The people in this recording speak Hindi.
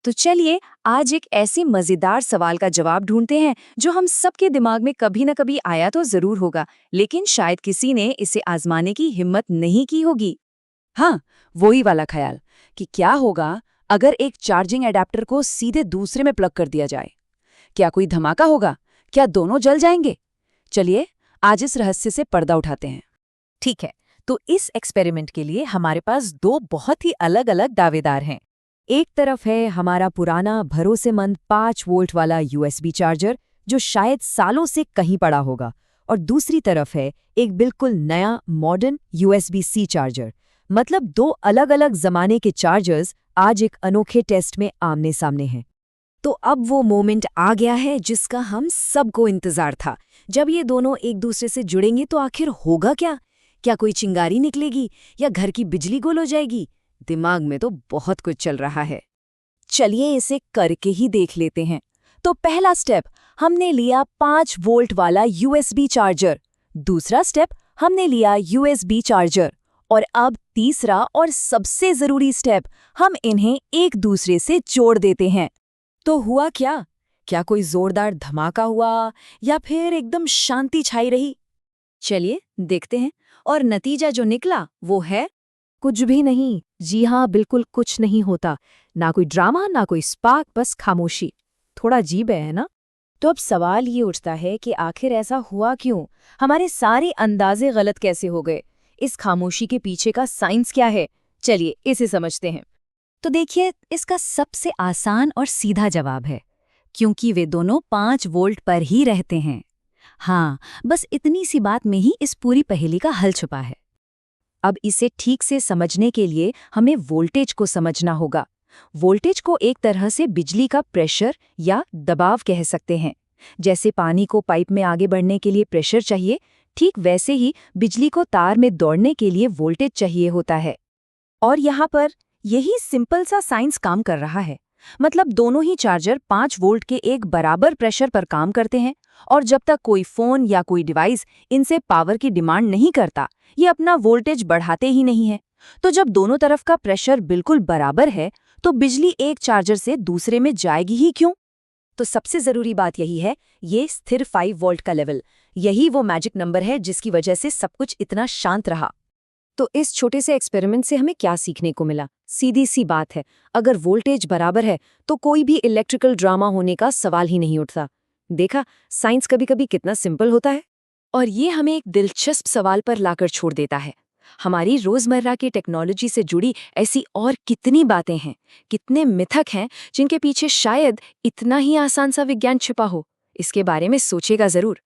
तो चलिए आज एक ऐसी मजेदार सवाल का जवाब ढूंढते हैं जो हम सबके दिमाग में कभी न कभी आया तो जरूर होगा, लेकिन शायद किसी ने इसे आजमाने की हिम्मत नहीं की होगी। हाँ, वही वाला ख्याल कि क्या होगा अगर एक चार्जिंग एडाप्टर को सीधे दूसरे में प्लग कर दिया जाए। क्या कोई धमाका होगा? क्या दोनों जल जाएंगे? चलिए आज इस रहस्य से पर्दा उठाते हैं। ठीक है, तो इस एक्सपेरिमेंट के लिए हमारे पास दो बहुत ही अलग अलग दावेदार हैं। एक तरफ है हमारा पुराना भरोसेमंद 5 वोल्ट वाला यूएसबी चार्जर जो शायद सालों से कहीं पड़ा होगा, और दूसरी तरफ है एक बिल्कुल नया मॉडर्न यूएसबी-C चार्जर। मतलब दो अलग अलग जमाने के चार्जर्स आज एक अनोखे टेस्ट में आमने सामने हैं। तो अब वो मोमेंट आ गया है जिसका हम सबको इंतजार था। जब ये दोनों एक दूसरे से जुड़ेंगे तो आखिर होगा क्या? क्या कोई चिंगारी निकलेगी या घर की बिजली गुल हो जाएगी? दिमाग में तो बहुत कुछ चल रहा है। चलिए इसे करके ही देख लेते हैं। तो पहला स्टेप, हमने लिया 5 वोल्ट वाला यूएसबी चार्जर। दूसरा स्टेप, हमने लिया यूएसबी चार्जर। और अब तीसरा और सबसे जरूरी स्टेप, हम इन्हें एक दूसरे से जोड़ देते हैं। तो हुआ क्या? क्या कोई जोरदार धमाका हुआ या फिर एकदम शांति छाई रही? चलिए देखते हैं। और नतीजा जो निकला वो है कुछ भी नहीं। जी हाँ, बिल्कुल कुछ नहीं होता। ना कोई ड्रामा, ना कोई स्पार्क, बस खामोशी। थोड़ा अजीब है ना? तो अब सवाल ये उठता है कि आखिर ऐसा हुआ क्यों? हमारे सारे अंदाजे गलत कैसे हो गए? इस खामोशी के पीछे का साइंस क्या है? चलिए इसे समझते हैं। तो देखिए, इसका सबसे आसान और सीधा जवाब है क्योंकि वे दोनों 5 वोल्ट पर ही रहते हैं। हाँ, बस इतनी सी बात में ही इस पूरी पहेली का हल छुपा है। अब इसे ठीक से समझने के लिए हमें वोल्टेज को समझना होगा। वोल्टेज को एक तरह से बिजली का प्रेशर या दबाव कह सकते हैं। जैसे पानी को पाइप में आगे बढ़ने के लिए प्रेशर चाहिए, ठीक वैसे ही बिजली को तार में दौड़ने के लिए वोल्टेज चाहिए होता है। और यहाँ पर यही सिंपल सा साइंस काम कर रहा है। मतलब दोनों ही चार्जर 5 वोल्ट के एक बराबर प्रेशर पर काम करते हैं, और जब तक कोई फोन या कोई डिवाइस इनसे पावर की डिमांड नहीं करता, ये अपना वोल्टेज बढ़ाते ही नहीं है। तो जब दोनों तरफ का प्रेशर बिल्कुल बराबर है, तो बिजली एक चार्जर से दूसरे में जाएगी ही क्यों? तो सबसे जरूरी बात यही है, ये स्थिर 5 वोल्ट का लेवल। यही वो मैजिक नंबर है जिसकी वजह से सब कुछ इतना शांत रहा। तो इस छोटे से एक्सपेरिमेंट से हमें क्या सीखने को मिला? सीधी सी बात है, अगर वोल्टेज बराबर है तो कोई भी इलेक्ट्रिकल ड्रामा होने का सवाल ही नहीं उठता। देखा, साइंस कभी कभी कितना सिंपल होता है। और ये हमें एक दिलचस्प सवाल पर लाकर छोड़ देता है। हमारी रोजमर्रा की टेक्नोलॉजी से जुड़ी ऐसी और कितनी बातें हैं, कितने मिथक हैं जिनके पीछे शायद इतना ही आसान सा विज्ञान छिपा हो। इसके बारे में सोचेगा जरूर।